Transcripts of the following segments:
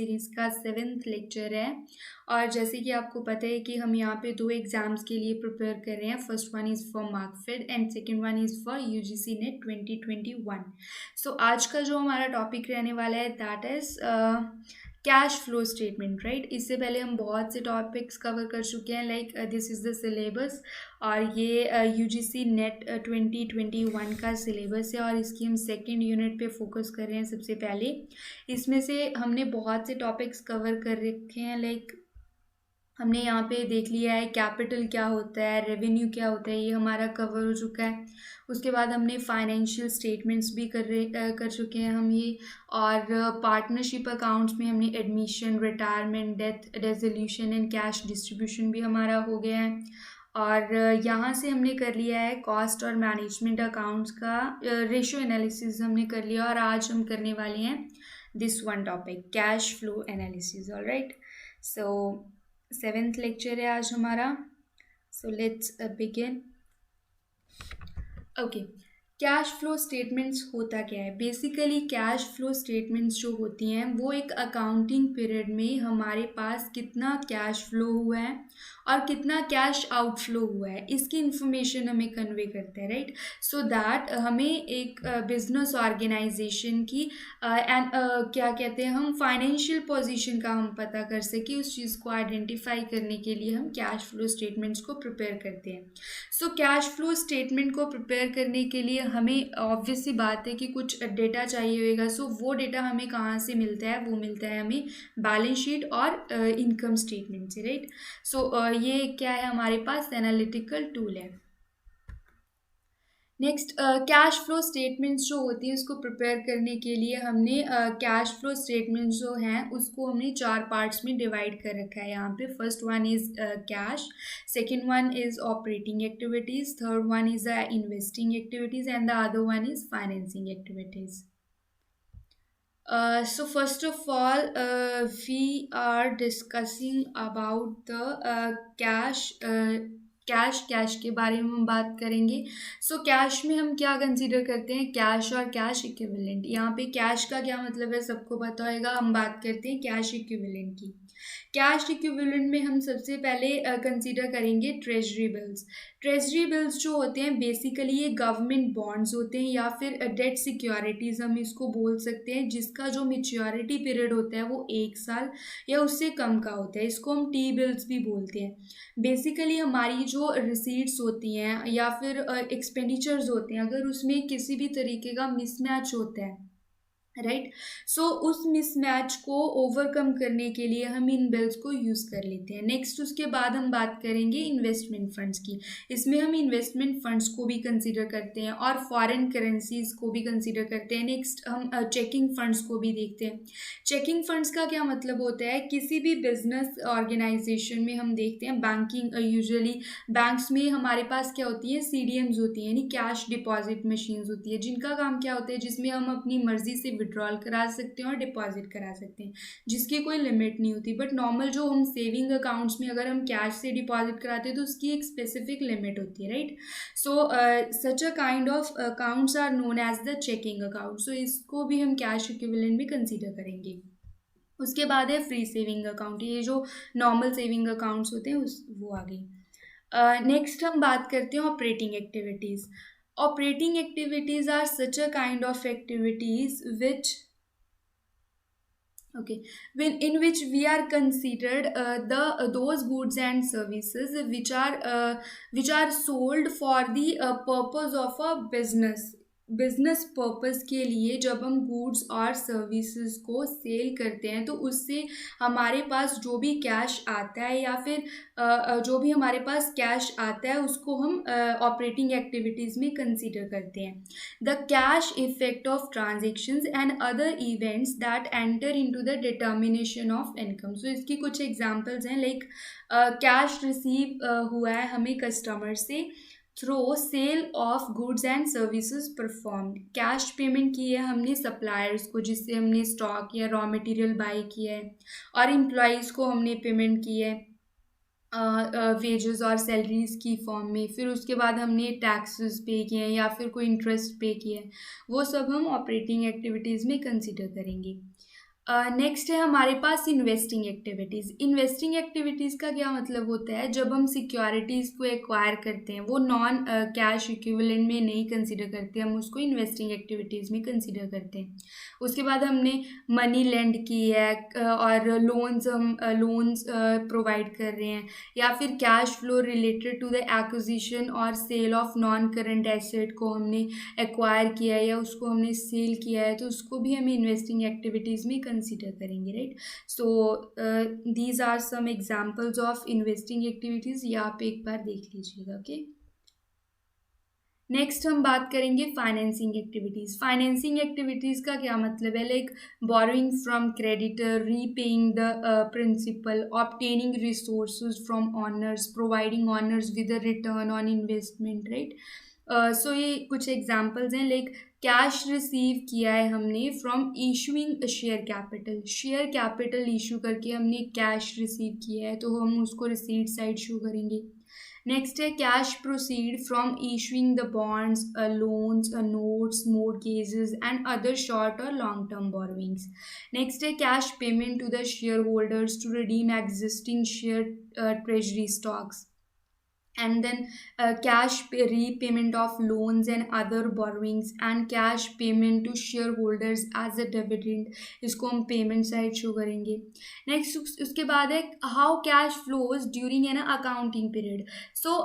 Series का 7th lecture है। और जैसे कि आपको पता है कि हम यहाँ पे 2 एग्ज़ाम्स के लिए प्रिपेयर कर रहे हैं। First one is for Markfed and second one is for UGC net 2021। सो आज का जो हमारा टॉपिक रहने वाला है that is cash flow statement, right. इससे पहले हम बहुत से टॉपिक्स कवर कर चुके हैं, like this is the syllabus. और ये यूजीसी नेट 2021 का सिलेबस है और इसकी हम सेकंड यूनिट पे फोकस कर रहे हैं। सबसे पहले इसमें से हमने बहुत से टॉपिक्स कवर कर रखे हैं, लाइक हमने यहाँ पे देख लिया है कैपिटल क्या होता है, रेवेन्यू क्या होता है, ये हमारा कवर हो चुका है। उसके बाद हमने फाइनेंशियल स्टेटमेंट्स भी कर चुके हैं हम ये। और पार्टनरशिप अकाउंट्स में हमने admission, retirement, death, resolution and cash distribution भी हमारा हो गया है। और यहाँ से हमने कर लिया है कॉस्ट और मैनेजमेंट अकाउंट्स का रेशियो एनालिसिस हमने कर लिया। और आज हम करने वाले हैं this one topic, cash flow analysis. Alright, so 7th lecture है आज हमारा। So let's begin. Okay, cash flow statements होता क्या है? बेसिकली कैश फ्लो स्टेटमेंट्स जो होती हैं वो एक अकाउंटिंग पीरियड में हमारे पास कितना कैश फ्लो हुआ है और कितना कैश आउटफ्लो हुआ है, इसकी इंफॉर्मेशन हमें कन्वे करते हैं, राइट। सो दैट हमें एक बिजनेस ऑर्गेनाइजेशन की एंड क्या कहते हैं हम फाइनेंशियल पोजीशन का हम पता कर सके, उस चीज़ को आइडेंटिफाई करने के लिए हम कैश फ्लो स्टेटमेंट्स को प्रिपेयर करते हैं। सो कैश फ्लो स्टेटमेंट को प्रिपेयर करने के लिए हमें ऑब्वियस सी बात है कि कुछ डेटा चाहिए होगा। सो वो डेटा हमें कहाँ से मिलता है? वो मिलता है हमें बैलेंस शीट और इनकम स्टेटमेंट से, राइट। सो ये क्या है, हमारे पास एनालिटिकल टूल है। नेक्स्ट, कैश फ्लो स्टेटमेंट्स जो होती है उसको प्रिपेयर करने के लिए हमने कैश फ्लो स्टेटमेंट्स जो हैं उसको हमने 4 पार्ट्स में डिवाइड कर रखा है यहाँ पे। First one is cash, second one is operating activities, third one is investing activities and the other one is financing activities. So first of all, we are discussing about the cash के बारे में हम बात करेंगे। So cash में हम क्या consider करते हैं? कैश और कैश इक्विवेलेंट। यहाँ पे कैश का क्या मतलब है सबको पता होगा। हम बात करते हैं कैश इक्विवेलेंट की। कैश इक्विवेलेंट में हम सबसे पहले कंसीडर करेंगे ट्रेजरी बिल्स। ट्रेजरी बिल्स जो होते हैं बेसिकली ये गवर्नमेंट बॉन्ड्स होते हैं या फिर डेट सिक्योरिटीज़ हम इसको बोल सकते हैं, जिसका जो मैच्योरिटी पीरियड होता है वो 1 साल या उससे कम का होता है। इसको हम टी बिल्स भी बोलते हैं। बेसिकली हमारी जो रिसीट्स होती हैं या फिर एक्सपेंडिचर्स होते हैं, अगर उसमें किसी भी तरीके का मिसमैच होता है, राइट, सो उस मिसमैच को ओवरकम करने के लिए हम इन बिल्स को यूज़ कर लेते हैं। नेक्स्ट उसके बाद हम बात करेंगे इन्वेस्टमेंट फंड्स की। इसमें हम इन्वेस्टमेंट फंड्स को भी कंसीडर करते हैं और फॉरेन करेंसीज को भी कंसीडर करते हैं। नेक्स्ट हम चेकिंग फंड्स को भी देखते हैं। चेकिंग फंड्स का क्या मतलब होता है? किसी भी बिजनेस ऑर्गेनाइजेशन में हम देखते हैं बैंकिंग, यूजुअली बैंक्स में हमारे पास क्या होती है, CDMs होती है, यानी कैश डिपॉजिट मशीन्स होती है, जिनका काम क्या होता है, जिसमें हम अपनी मर्जी से विड्रॉल करा सकते हैं और डिपॉजिट करा सकते हैं, जिसकी कोई लिमिट नहीं होती। बट नॉर्मल जो हम सेविंग अकाउंट्स में अगर हम कैश से डिपॉजिट कराते हैं तो उसकी एक स्पेसिफिक लिमिट होती है, right. So such a kind of accounts are known as the checking account. So इसको भी हम कैश इक्विवेलेंट में कंसीडर करेंगे। उसके बाद है फ्री सेविंग अकाउंट, ये जो नॉर्मल सेविंग अकाउंट्स होते हैं वो आ गई। नेक्स्ट हम बात करते हैं operating activities. Operating activities are such a kind of activities which in which we are considered those goods and services which are sold for the purpose of a business purpose के लिए जब हम goods और services को cell करते हैं तो उससे हमारे पास जो भी कैश आता है या फिर जो भी हमारे पास कैश आता है उसको हम ऑपरेटिंग एक्टिविटीज़ में कंसीडर करते हैं। The cash effect of transactions and other events that enter into the determination of income. So इसकी कुछ एग्जांपल्स हैं, लाइक कैश रिसीव हुआ है हमें कस्टमर से through sale of goods and services performed. Cash payment की है हमने सप्लायर्स को जिससे हमने स्टॉक या रॉ मटेरियल बाई किया है, और एम्प्लॉयज़ को हमने पेमेंट की है वेजेस और सैलरीज की फॉर्म में। फिर उसके बाद हमने टैक्सेस पे किए हैं या फिर कोई इंटरेस्ट पे किया है, वो सब हम ऑपरेटिंग एक्टिविटीज़ में कंसिडर करेंगे। नेक्स्ट है हमारे पास इन्वेस्टिंग एक्टिविटीज़। इन्वेस्टिंग एक्टिविटीज़ का क्या मतलब होता है, जब हम सिक्योरिटीज़ को एक्वायर करते हैं वो नॉन कैश इक्विवेलेंट में नहीं कंसिडर करते, हम उसको इन्वेस्टिंग एक्टिविटीज़ में कंसिडर करते हैं। उसके बाद हमने मनी लेंड की है और लोन्स प्रोवाइड कर रहे हैं, या फिर cash flow related to the acquisition और sale of non current asset को हमने एक्वायर किया है या उसको हमने सेल किया है, तो उसको भी हमें इन्वेस्टिंग एक्टिविटीज़ में कंसिडर करेंगे, right. So these are some examples of investing activities, ये आप एक बार देख लीजिएगा। ओके, नेक्स्ट हम बात करेंगे फाइनेंसिंग एक्टिविटीज़। फाइनेंसिंग एक्टिविटीज़ का क्या मतलब है, like borrowing from creditor, repaying the principal, obtaining resources from owners, providing owners with a return on investment, right. So ये कुछ एग्जांपल्स हैं, लाइक कैश रिसीव किया है हमने from issuing share capital, share capital issue करके हमने cash receive किया है, तो हम उसको रिसीट साइड शो करेंगे। नेक्स्ट है cash proceed from issuing the bonds, loans, notes, mortgages and other short और लॉन्ग टर्म borrowings। नेक्स्ट है cash payment to the share holders to redeem existing share treasury stocks, and then repayment of loans and other borrowings and cash payment to shareholders as a dividend, इसको हम payment side show करेंगे। Next उसके बाद है how cash flows during an accounting period. So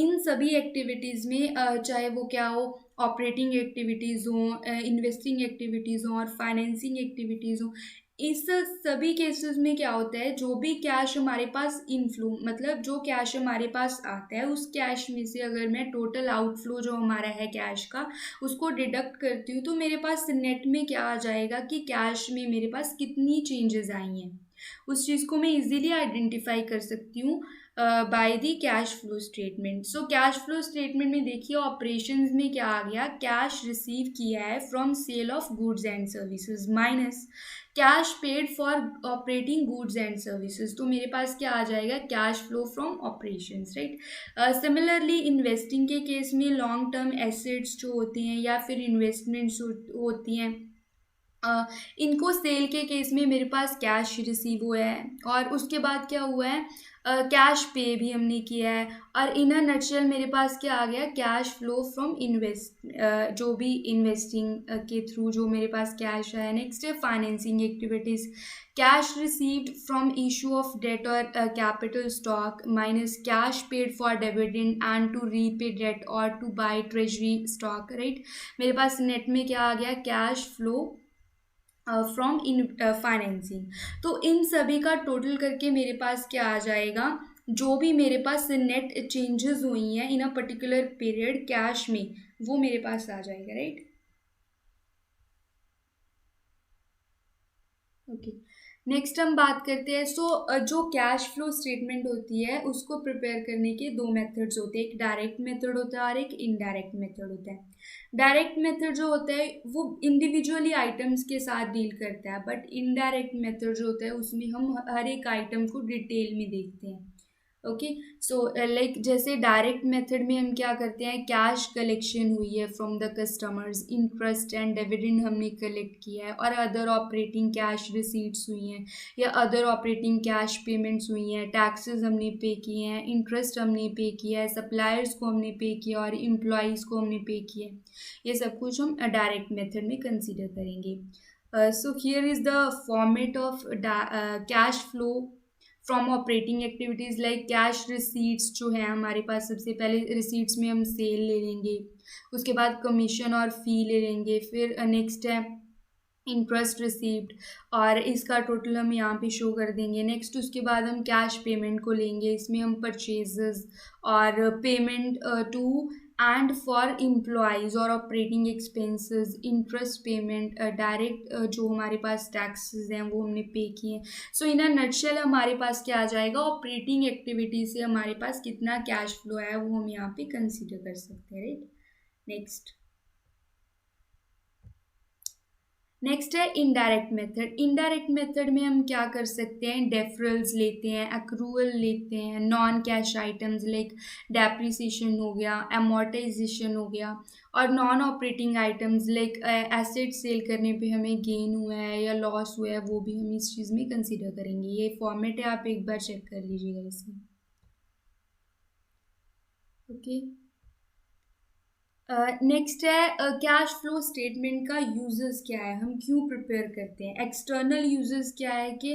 इन सभी activities में चाहे वो क्या हो, ऑपरेटिंग एक्टिविटीज़ हों, इन्वेस्टिंग एक्टिविटीज़ हों और फाइनेंसिंग एक्टिविटीज़ हों, इस सभी केसेस में क्या होता है, जो भी कैश हमारे पास इनफ्लो, मतलब जो कैश हमारे पास आता है उस कैश में से अगर मैं टोटल आउटफ्लो जो हमारा है कैश का उसको डिडक्ट करती हूँ, तो मेरे पास नेट में क्या आ जाएगा कि कैश में मेरे पास कितनी चेंजेस आई हैं, उस चीज़ को मैं इजीली आइडेंटिफाई कर सकती हूँ by the cash flow statement. So cash flow statement में देखिए ऑपरेशंस में क्या आ गया, कैश रिसीव किया है from sale of goods and services minus cash paid for operating goods and services, तो मेरे पास क्या आ जाएगा, cash flow from operations, right. Similarly investing के केस में लॉन्ग टर्म एसेट्स जो होती हैं या फिर इन्वेस्टमेंट्स होती हैं, इनको सेल के केस में मेरे पास कैश रिसीव हुआ है और उसके बाद क्या हुआ है, कैश पे भी हमने किया है, और इन अ नटशेल मेरे पास क्या आ गया, कैश फ्लो फ्रॉम जो भी इन्वेस्टिंग के थ्रू जो मेरे पास कैश है। नेक्स्ट है financing activities, cash received from issue of debt और capital stock minus cash paid for dividend and to repay debt और to buy treasury stock, right. मेरे पास नेट में क्या आ गया, cash flow from in financing. तो इन सभी का टोटल करके मेरे पास क्या आ जाएगा, जो भी मेरे पास नेट चेंजेस हुई हैं इन अ पर्टिकुलर पीरियड कैश में, वो मेरे पास आ जाएगा, राइट। ओके, नेक्स्ट हम बात करते हैं। सो जो कैश फ्लो स्टेटमेंट होती है उसको प्रिपेयर करने के दो मेथड्स होते हैं, एक डायरेक्ट मेथड होता है और एक इनडायरेक्ट मेथड होता है। डायरेक्ट मेथड जो होता है वो इंडिविजुअली आइटम्स के साथ डील करता है, बट इनडायरेक्ट मेथड जो होता है उसमें हम हर एक आइटम को डिटेल में देखते हैं। ओके, सो लाइक जैसे डायरेक्ट मेथड में हम क्या करते हैं, कैश कलेक्शन हुई है from the customers, interest and dividend हमने कलेक्ट किया है और अदर ऑपरेटिंग कैश रिसीट्स हुई हैं या अदर ऑपरेटिंग कैश पेमेंट्स हुई हैं, टैक्सेस हमने पे किए हैं, इंटरेस्ट हमने पे किया है, सप्लायर्स को हमने पे किया और एम्प्लॉयज़ को हमने पे किया है, ये सब कुछ हम डायरेक्ट मेथड में कंसिडर करेंगे। So here is the format of cash flow from operating activities, like cash receipts जो है हमारे पास, सबसे पहले रिसीट्स में हम सेल ले लेंगे, उसके बाद कमीशन और फ़ी ले लेंगे, फिर नेक्स्ट है इंटरेस्ट रिसीव्ड और इसका टोटल हम यहाँ पे शो कर देंगे। नेक्स्ट उसके बाद हम कैश पेमेंट को लेंगे, इसमें हम परचेजेस और payment to and for employees और operating expenses, interest payment, direct जो हमारे पास टैक्सेस हैं वो हमने पे किए हैं। सो इन अ नटशेल हमारे पास क्या आ जाएगा, ऑपरेटिंग एक्टिविटी से हमारे पास कितना कैश फ्लो है वो हम यहाँ पे कंसिडर कर सकते हैं, राइट। नेक्स्ट नेक्स्ट है इनडायरेक्ट मेथड। इनडायरेक्ट मेथड में हम क्या कर सकते हैं, डेफरल्स लेते हैं, एक्रूअल लेते हैं, non cash items like depreciation हो गया, एमोर्टाइजेशन हो गया, और non operating items like asset sale करने पे हमें गेन हुआ है या लॉस हुआ है, वो भी हम इस चीज़ में कंसीडर करेंगे। ये फॉर्मेट है, आप एक बार चेक कर लीजिएगा इसे। ओके, नेक्स्ट है कैश फ्लो स्टेटमेंट का यूजेस क्या है, हम क्यों प्रिपेयर करते हैं। एक्सटर्नल यूजेस क्या है कि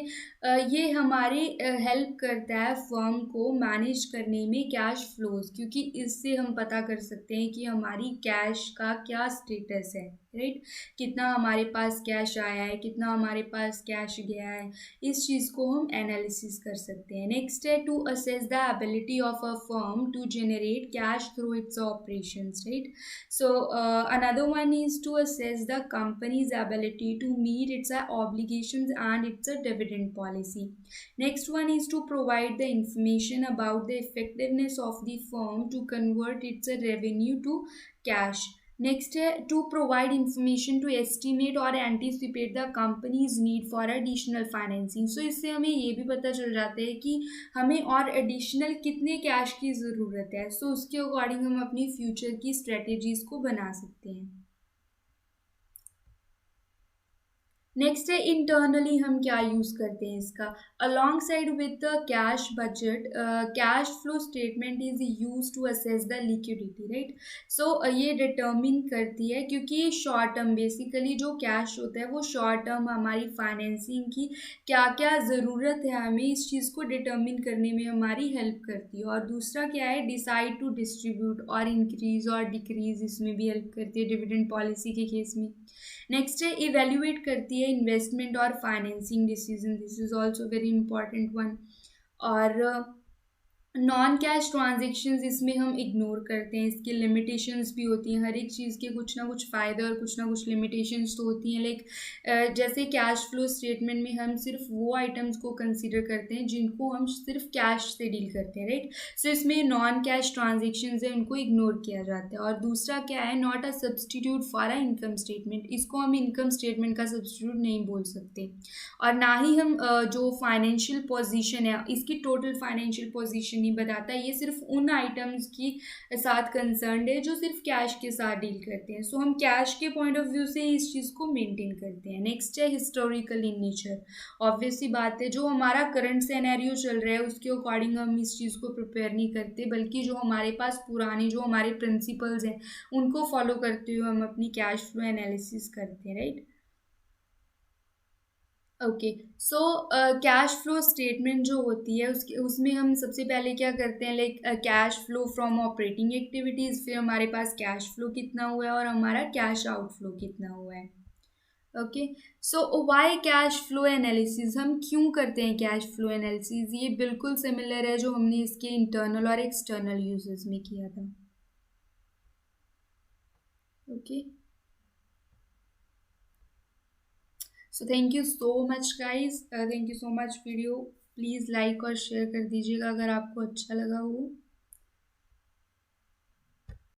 ये हमारे हेल्प करता है फर्म को मैनेज करने में कैश फ्लोज, क्योंकि इससे हम पता कर सकते हैं कि हमारी कैश का क्या स्टेटस है, राइट। कितना हमारे पास कैश आया है, कितना हमारे पास कैश गया है, इस चीज़ को हम एनालिसिस कर सकते हैं। नेक्स्ट है to assess the ability of a firm to generate cash through its operations, right. So another one is to assess the company's ability to meet its obligations and its dividend policy. Next one is to provide the information about the effectiveness of the firm to convert its revenue to cash. Next है to provide information to estimate और anticipate the company's need for additional financing. So इससे हमें ये भी पता चल जाता है कि हमें और एडिशनल कितने कैश की ज़रूरत है। सो उसके अकॉर्डिंग हम अपनी फ्यूचर की स्ट्रेटेजीज को बना सकते हैं। नेक्स्ट है इंटरनली हम क्या यूज़ करते हैं इसका। Alongside with the cash budget, cash flow statement is use to assess the liquidity, right. So ये डिटर्मिन करती है, क्योंकि ये शॉर्ट टर्म, बेसिकली जो कैश होता है वो शॉर्ट टर्म हमारी फाइनेंसिंग की क्या क्या ज़रूरत है, हमें इस चीज़ को डिटर्मिन करने में हमारी हेल्प करती है। और दूसरा क्या है, डिसाइड टू डिस्ट्रीब्यूट और इंक्रीज और डिक्रीज, इसमें भी हेल्प करती है डिविडेंड पॉलिसी के केस में। नेक्स्ट है इवेल्युएट करती है इन्वेस्टमेंट और financing decision, this is also very important one. और नॉन कैश ट्रांजेक्शन्स इसमें हम इग्नोर करते हैं, इसकी लिमिटेशंस भी होती हैं। हर एक चीज़ के कुछ ना कुछ फ़ायदे और कुछ ना कुछ लिमिटेशंस तो होती हैं। लाइक जैसे कैश फ्लो स्टेटमेंट में हम सिर्फ वो आइटम्स को कंसीडर करते हैं जिनको हम सिर्फ कैश से डील करते हैं, राइट। सो इसमें नॉन कैश ट्रांजेक्शन्स है, उनको इग्नोर किया जाता है। और दूसरा क्या है, not a substitute for a income statement, इसको हम इनकम स्टेटमेंट का सब्सटीट्यूट नहीं बोल सकते। और ना ही हम जो फाइनेंशियल पोजीशन है, इसकी टोटल फाइनेंशियल पोजीशन नहीं बताता, ये सिर्फ उन आइटम्स की साथ कंसर्न्ड है जो सिर्फ कैश के साथ डील करते हैं। सो हम कैश के पॉइंट ऑफ व्यू से इस चीज़ को मेंटेन करते हैं। नेक्स्ट है हिस्टोरिकल इन नेचर। ऑब्वियस सी बात है, जो हमारा करंट सिनेरियो चल रहा है उसके अकॉर्डिंग हम इस चीज़ को प्रिपेयर नहीं करते, बल्कि जो हमारे पास पुराने जो हमारे प्रिंसिपल्स हैं उनको फॉलो करते हुए हम अपनी कैश फ्लो एनालिसिस करते हैं, right. Okay, so cash flow statement जो होती है उसमें हम सबसे पहले क्या करते हैं, like cash flow from operating activities, फिर हमारे पास कैश फ्लो कितना हुआ है और हमारा कैश आउटफ्लो कितना हुआ है। ओके, सो वाई कैश फ्लो एनालिसिस, हम क्यों करते हैं कैश फ्लो एनालिसिस। ये बिल्कुल सिमिलर है जो हमने इसके इंटरनल और एक्सटर्नल यूजेस में किया था। Okay, so thank you so much guys, thank you so much video. Please like और शेयर कर दीजिएगा अगर आपको अच्छा लगा हो।